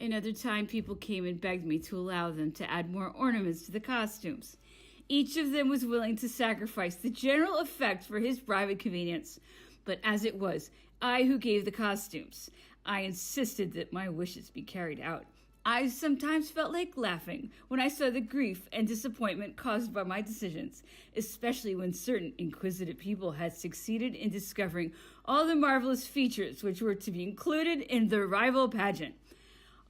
Another time, people came and begged me to allow them to add more ornaments to the costumes. Each of them was willing to sacrifice the general effect for his private convenience. But as it was, I who gave the costumes. I insisted that my wishes be carried out. I sometimes felt like laughing when I saw the grief and disappointment caused by my decisions, especially when certain inquisitive people had succeeded in discovering all the marvelous features which were to be included in the rival pageant.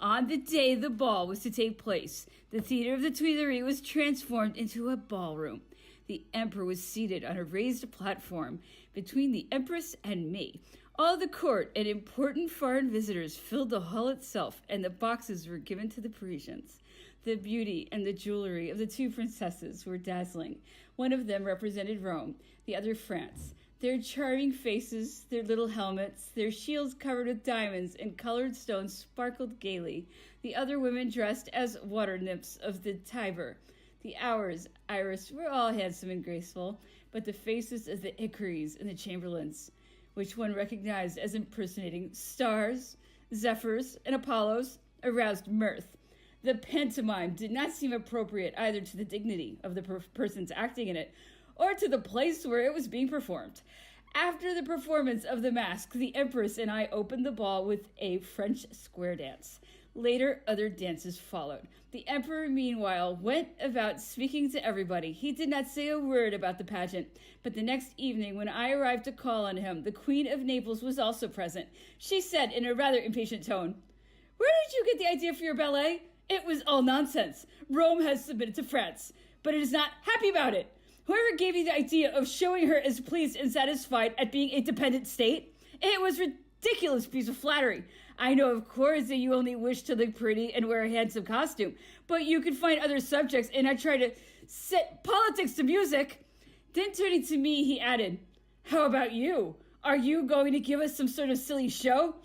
On the day the ball was to take place, the theater of the Tuileries was transformed into a ballroom. The emperor was seated on a raised platform between the empress and me. All the court and important foreign visitors filled the hall itself, and the boxes were given to the Parisians. The beauty and the jewelry of the two princesses were dazzling. One of them represented Rome, the other France. Their charming faces, their little helmets, their shields covered with diamonds and colored stones sparkled gaily. The other women dressed as water nymphs of the Tiber. The Iris were all handsome and graceful, but the faces of the equerries and the chamberlains, which one recognized as impersonating stars, zephyrs, and Apollos, aroused mirth. The pantomime did not seem appropriate either to the dignity of the persons acting in it or to the place where it was being performed. After the performance of the mask, the Empress and I opened the ball with a French square dance. Later, other dances followed. The Emperor, meanwhile, went about speaking to everybody. He did not say a word about the pageant, but the next evening, when I arrived to call on him, the Queen of Naples was also present. She said in a rather impatient tone, "Where did you get the idea for your ballet? It was all nonsense. Rome has submitted to France, but it is not happy about it. Whoever gave you the idea of showing her as pleased and satisfied at being a dependent state? It was ridiculous piece of flattery. I know, of course, that you only wish to look pretty and wear a handsome costume, but you can find other subjects and not try to set politics to music." Then turning to me, he added, "How about you? Are you going to give us some sort of silly show?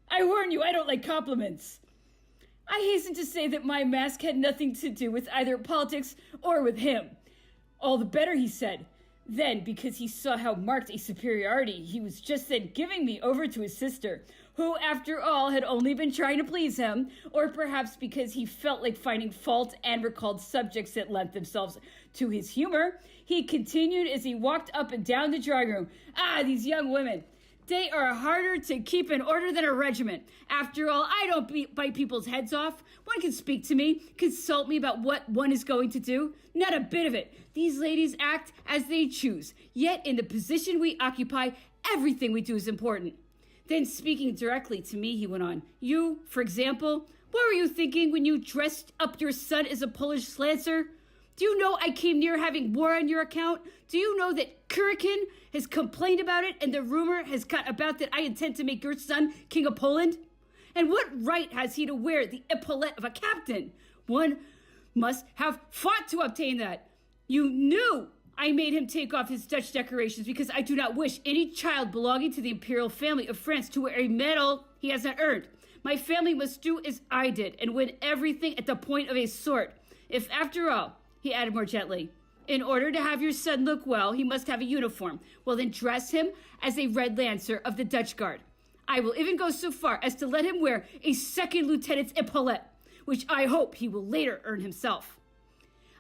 I warn you, I don't like compliments." I hastened to say that my mask had nothing to do with either politics or with him. "All the better," he said. Then, because he saw how marked a superiority he was just then giving me over to his sister, who, after all, had only been trying to please him, or perhaps because he felt like finding fault and recalled subjects that lent themselves to his humor, he continued as he walked up and down the drawing room, "Ah, these young women! They are harder to keep in order than a regiment. After all, I don't bite people's heads off. One can speak to me, consult me about what one is going to do. Not a bit of it. These ladies act as they choose. Yet in the position we occupy, everything we do is important." Then speaking directly to me, he went on, "You, for example, what were you thinking when you dressed up your son as a Polish lancer? Do you know I came near having war on your account? Do you know that Kurakin has complained about it and the rumor has got about that I intend to make your son King of Poland? And what right has he to wear the epaulette of a captain? One must have fought to obtain that. You knew I made him take off his Dutch decorations because I do not wish any child belonging to the imperial family of France to wear a medal he has not earned. My family must do as I did and win everything at the point of a sword. If after all," he added more gently, "in order to have your son look well, he must have a uniform. Well, then dress him as a Red Lancer of the Dutch Guard. I will even go so far as to let him wear a second lieutenant's epaulette, which I hope he will later earn himself."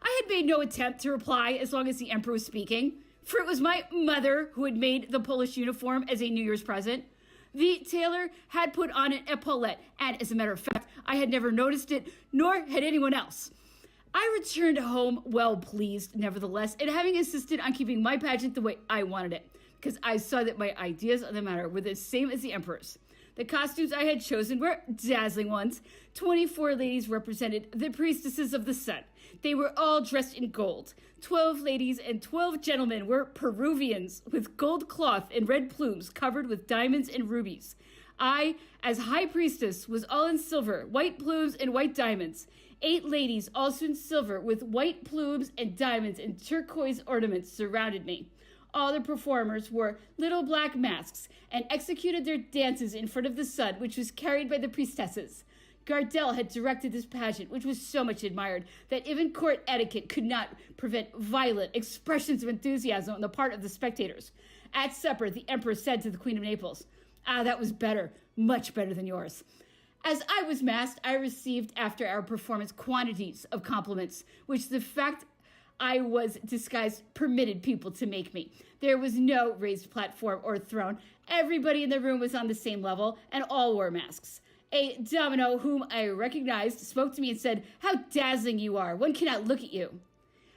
I had made no attempt to reply as long as the emperor was speaking, for it was my mother who had made the Polish uniform as a New Year's present. The tailor had put on an epaulette, and as a matter of fact, I had never noticed it, nor had anyone else. I returned home well pleased, nevertheless, and having insisted on keeping my pageant the way I wanted it, because I saw that my ideas on the matter were the same as the emperor's. The costumes I had chosen were dazzling ones. 24 ladies represented the priestesses of the sun. They were all dressed in gold. 12 ladies and 12 gentlemen were Peruvians with gold cloth and red plumes covered with diamonds and rubies. I, as high priestess, was all in silver, white plumes and white diamonds. 8 ladies, also in silver, with white plumes and diamonds and turquoise ornaments, surrounded me. All the performers wore little black masks and executed their dances in front of the sun, which was carried by the priestesses. Gardel had directed this pageant, which was so much admired that even court etiquette could not prevent violent expressions of enthusiasm on the part of the spectators. At supper, the emperor said to the Queen of Naples, "Ah, that was better, much better than yours." As I was masked, I received after our performance quantities of compliments, which the fact I was disguised permitted people to make me. There was no raised platform or throne. Everybody in the room was on the same level, and all wore masks. A domino whom I recognized spoke to me and said, "How dazzling you are! One cannot look at you."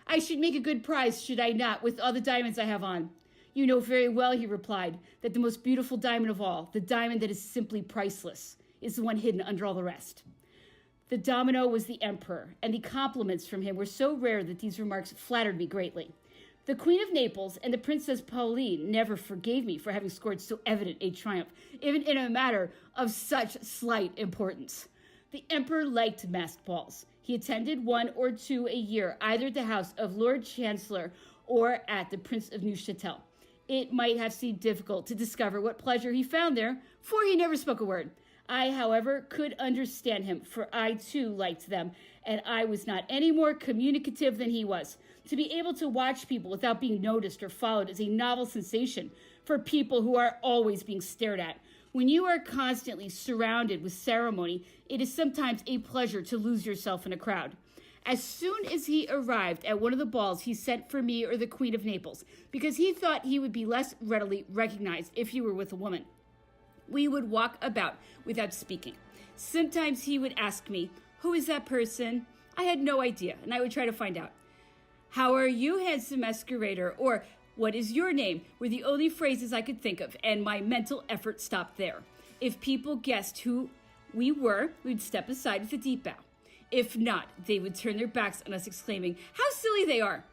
"I should make a good prize, should I not, with all the diamonds I have on?" "You know very well," he replied, "that the most beautiful diamond of all, the diamond that is simply priceless, is the one hidden under all the rest." The domino was the emperor, and the compliments from him were so rare that these remarks flattered me greatly. The Queen of Naples and the Princess Pauline never forgave me for having scored so evident a triumph, even in a matter of such slight importance. The emperor liked masked balls. He attended one or two a year, either at the house of Lord Chancellor or at the Prince of Neuchâtel. It might have seemed difficult to discover what pleasure he found there, for he never spoke a word. I, however, could understand him, for I too liked them, and I was not any more communicative than he was. To be able to watch people without being noticed or followed is a novel sensation for people who are always being stared at. When you are constantly surrounded with ceremony, it is sometimes a pleasure to lose yourself in a crowd. As soon as he arrived at one of the balls, he sent for me or the Queen of Naples, because he thought he would be less readily recognized if he were with a woman. We would walk about without speaking. Sometimes he would ask me, "Who is that person?" I had no idea, and I would try to find out. "How are you, handsome masquerader?" or "What is your name?" were the only phrases I could think of, and my mental effort stopped there. If people guessed who we were, we'd step aside with a deep bow. If not, they would turn their backs on us, exclaiming, "How silly they are!"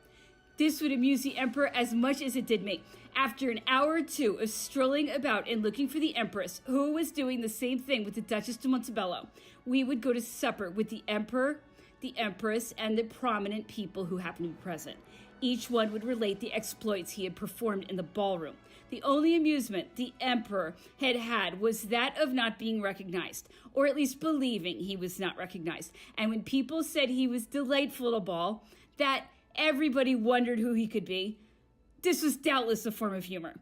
This would amuse the emperor as much as it did me. After an hour or two of strolling about and looking for the empress, who was doing the same thing with the Duchess de Montebello, we would go to supper with the emperor, the empress, and the prominent people who happened to be present. Each one would relate the exploits he had performed in the ballroom. The only amusement the emperor had had was that of not being recognized, or at least believing he was not recognized. And when people said he was delightful at a ball, that everybody wondered who he could be, this was doubtless a form of humor.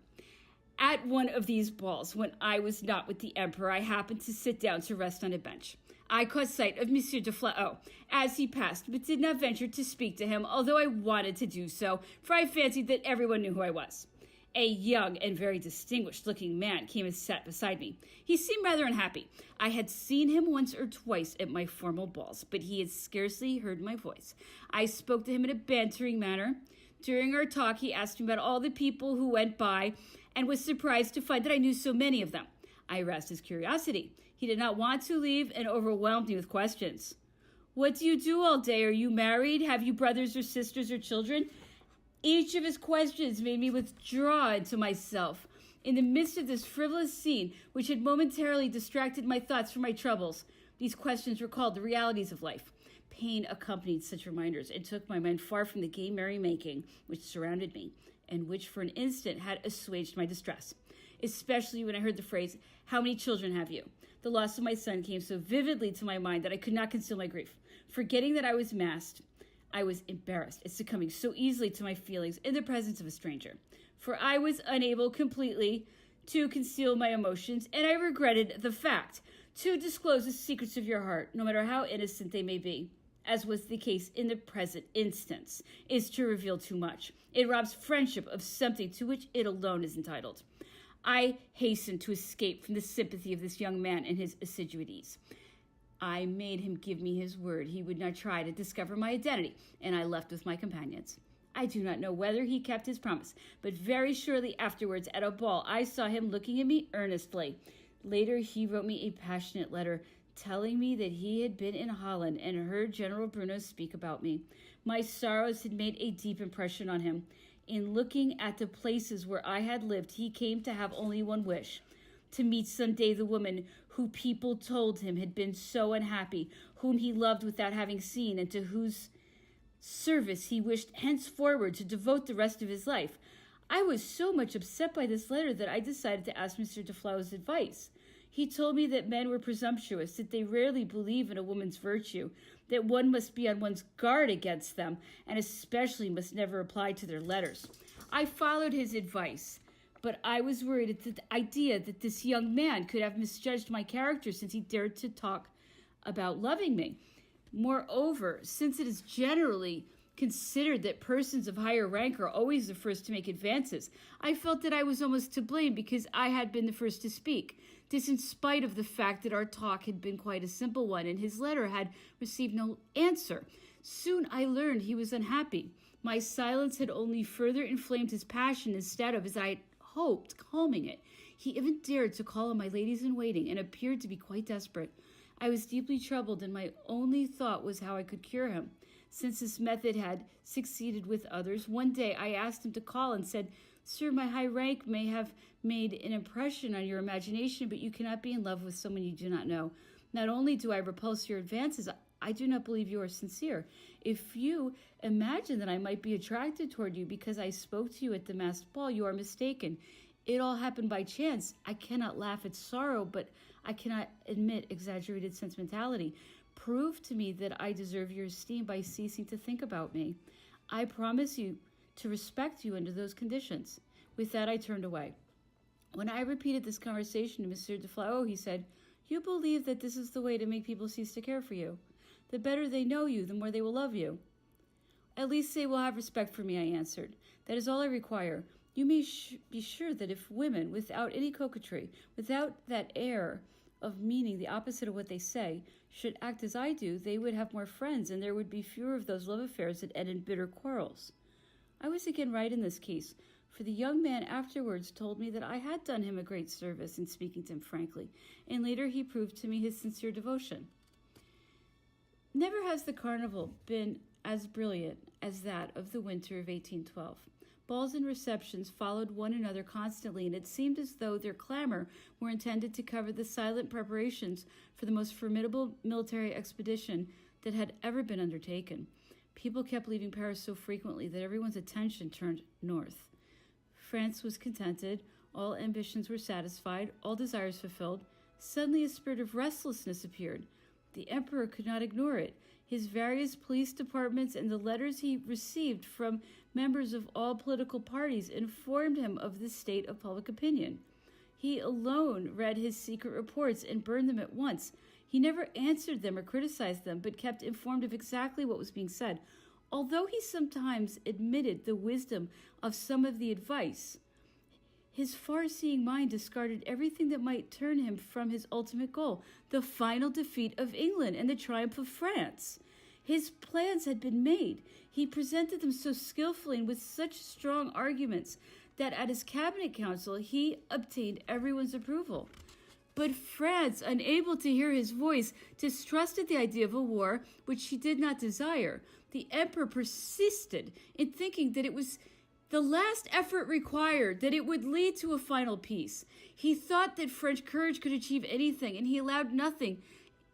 At one of these balls, when I was not with the emperor, I happened to sit down to rest on a bench. I caught sight of Monsieur de Flahaut as he passed, but did not venture to speak to him, although I wanted to do so, for I fancied that everyone knew who I was. A young and very distinguished-looking man came and sat beside me. He seemed rather unhappy. I had seen him once or twice at my formal balls, but he had scarcely heard my voice. I spoke to him in a bantering manner. During our talk, he asked me about all the people who went by and was surprised to find that I knew so many of them. I aroused his curiosity. He did not want to leave and overwhelmed me with questions. "What do you do all day? Are you married? Have you brothers or sisters or children?" Each of his questions made me withdraw into myself. In the midst of this frivolous scene, which had momentarily distracted my thoughts from my troubles, these questions recalled the realities of life. Pain accompanied such reminders and took my mind far from the gay merrymaking which surrounded me, and which for an instant had assuaged my distress, especially when I heard the phrase, "How many children have you?" The loss of my son came so vividly to my mind that I could not conceal my grief. Forgetting that I was masked, I was embarrassed at succumbing so easily to my feelings in the presence of a stranger, for I was unable completely to conceal my emotions, and I regretted the fact. To disclose the secrets of your heart, no matter how innocent they may be, as was the case in the present instance, is to reveal too much. It robs friendship of something to which it alone is entitled. I hastened to escape from the sympathy of this young man and his assiduities. I made him give me his word he would not try to discover my identity, and I left with my companions. I do not know whether he kept his promise, but very shortly afterwards at a ball I saw him looking at me earnestly. Later he wrote me a passionate letter telling me that he had been in Holland and heard General Bruno speak about me. My sorrows had made a deep impression on him. In looking at the places where I had lived, he came to have only one wish: to meet someday the woman who people told him had been so unhappy, whom he loved without having seen, and to whose service he wished henceforward to devote the rest of his life. I was so much upset by this letter that I decided to ask Mr. de Flahaut's advice. He told me that men were presumptuous, that they rarely believe in a woman's virtue, that one must be on one's guard against them, and especially must never reply to their letters. I followed his advice, But I was worried at the idea that this young man could have misjudged my character since he dared to talk about loving me. Moreover, since it is generally considered that persons of higher rank are always the first to make advances, I felt that I was almost to blame because I had been the first to speak. This in spite of the fact that our talk had been quite a simple one and his letter had received no answer. Soon I learned he was unhappy. My silence had only further inflamed his passion instead of, as I had hoped, calming it. He even dared to call on my ladies-in-waiting and appeared to be quite desperate. I was deeply troubled, and my only thought was how I could cure him. Since this method had succeeded with others, one day I asked him to call and said, "Sir, my high rank may have made an impression on your imagination, but you cannot be in love with someone you do not know. Not only do I repulse your advances, I do not believe you are sincere. If you imagine that I might be attracted toward you because I spoke to you at the masked ball, you are mistaken. It all happened by chance. I cannot laugh at sorrow, but I cannot admit exaggerated sentimentality. Prove to me that I deserve your esteem by ceasing to think about me. I promise you to respect you under those conditions." With that, I turned away. When I repeated this conversation to Monsieur de Flau, he said, "You believe that this is the way to make people cease to care for you. The better they know you, the more they will love you." "At least they will have respect for me," I answered. "That is all I require. You may be sure that if women, without any coquetry, without that air of meaning the opposite of what they say, should act as I do, they would have more friends, and there would be fewer of those love affairs that end in bitter quarrels." I was again right in this case, for the young man afterwards told me that I had done him a great service in speaking to him frankly, and later he proved to me his sincere devotion. Never has the carnival been as brilliant as that of the winter of 1812. Balls and receptions followed one another constantly, and it seemed as though their clamor were intended to cover the silent preparations for the most formidable military expedition that had ever been undertaken. People kept leaving Paris so frequently that everyone's attention turned north. France was contented, all ambitions were satisfied, all desires fulfilled. Suddenly a spirit of restlessness appeared. The emperor could not ignore it. His various police departments and the letters he received from members of all political parties informed him of the state of public opinion. He alone read his secret reports and burned them at once. He never answered them or criticized them, but kept informed of exactly what was being said. Although he sometimes admitted the wisdom of some of the advice, his far-seeing mind discarded everything that might turn him from his ultimate goal, the final defeat of England and the triumph of France. His plans had been made. He presented them so skillfully and with such strong arguments that at his cabinet council he obtained everyone's approval. But France, unable to hear his voice, distrusted the idea of a war which she did not desire. The emperor persisted in thinking that it was the last effort required, that it would lead to a final peace. He thought that French courage could achieve anything, and he allowed nothing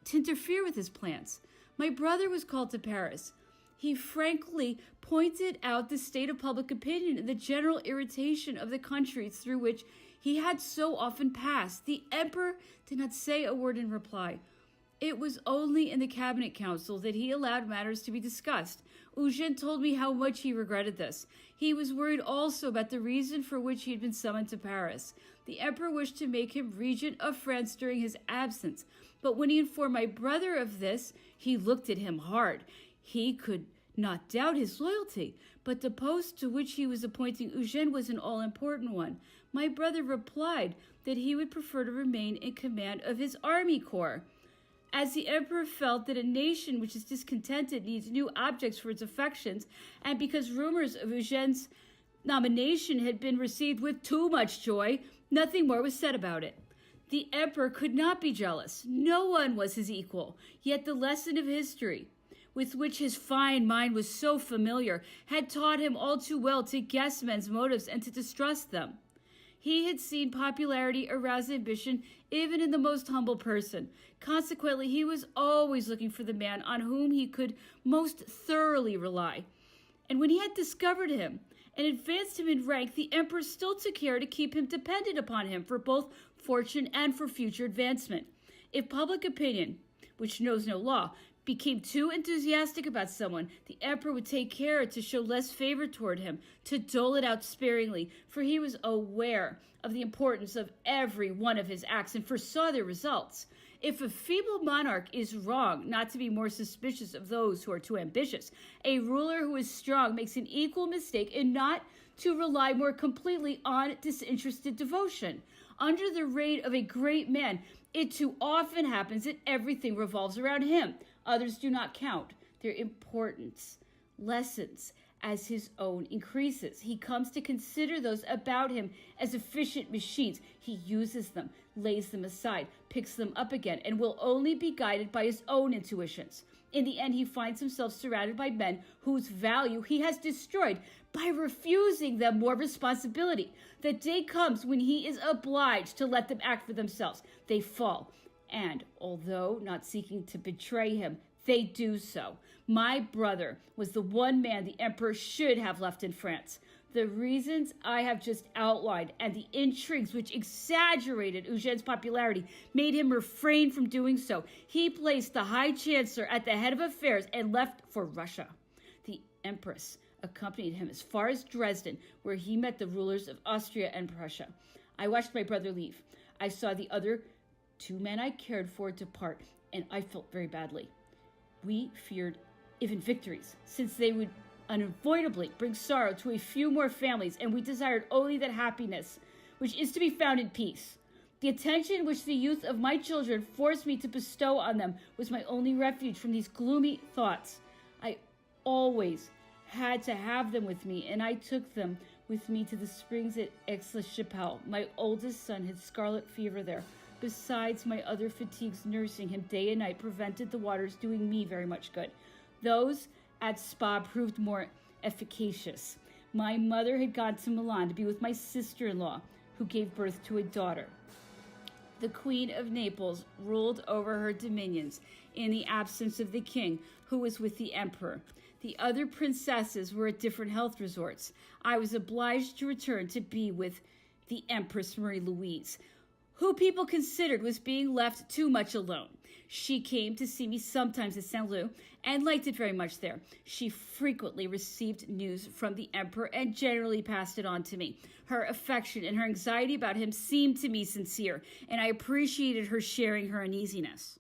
to interfere with his plans. My brother was called to Paris. He frankly pointed out the state of public opinion and the general irritation of the country through which he had so often passed. The emperor did not say a word in reply. It was only in the cabinet council that he allowed matters to be discussed. Eugène told me how much he regretted this. He was worried also about the reason for which he had been summoned to Paris. The emperor wished to make him regent of France during his absence, but when he informed my brother of this, he looked at him hard. He could not doubt his loyalty, but the post to which he was appointing Eugène was an all-important one. My brother replied that he would prefer to remain in command of his army corps, as the emperor felt that a nation which is discontented needs new objects for its affections, and because rumors of Eugène's nomination had been received with too much joy, nothing more was said about it. The emperor could not be jealous. No one was his equal. Yet the lesson of history, with which his fine mind was so familiar, had taught him all too well to guess men's motives and to distrust them. He had seen popularity arouse ambition even in the most humble person. Consequently, he was always looking for the man on whom he could most thoroughly rely. And when he had discovered him and advanced him in rank, the emperor still took care to keep him dependent upon him for both fortune and for future advancement. If public opinion, which knows no law, became too enthusiastic about someone, the emperor would take care to show less favor toward him, to dole it out sparingly, for he was aware of the importance of every one of his acts and foresaw their results. If a feeble monarch is wrong not to be more suspicious of those who are too ambitious, a ruler who is strong makes an equal mistake in not to rely more completely on disinterested devotion. Under the reign of a great man, it too often happens that everything revolves around him. Others do not count. Their importance lessens as his own increases. He comes to consider those about him as efficient machines. He uses them, lays them aside, picks them up again, and will only be guided by his own intuitions. In the end, he finds himself surrounded by men whose value he has destroyed by refusing them more responsibility. The day comes when he is obliged to let them act for themselves. They fall, and although not seeking to betray him, they do so. My brother was the one man the emperor should have left in France. The reasons I have just outlined and the intrigues which exaggerated Eugene's popularity made him refrain from doing so. He placed the High Chancellor at the head of affairs and left for Russia. The Empress accompanied him as far as Dresden, where he met the rulers of Austria and Prussia. I watched my brother leave. I saw the other two men I cared for depart, and I felt very badly. We feared even victories, since they would unavoidably bring sorrow to a few more families, and we desired only that happiness which is to be found in peace. The attention which the youth of my children forced me to bestow on them was my only refuge from these gloomy thoughts. I always had to have them with me, and I took them with me to the springs at Aix-la-Chapelle. My oldest son had scarlet fever there. Besides, my other fatigues nursing him day and night prevented the waters doing me very much good. Those at Spa proved more efficacious. My mother had gone to Milan to be with my sister-in-law, who gave birth to a daughter. The Queen of Naples ruled over her dominions in the absence of the king, who was with the emperor. The other princesses were at different health resorts. I was obliged to return to be with the Empress Marie-Louise, who people considered was being left too much alone. She came to see me sometimes at Saint-Lô and liked it very much there. She frequently received news from the emperor and generally passed it on to me. Her affection and her anxiety about him seemed to me sincere, and I appreciated her sharing her uneasiness.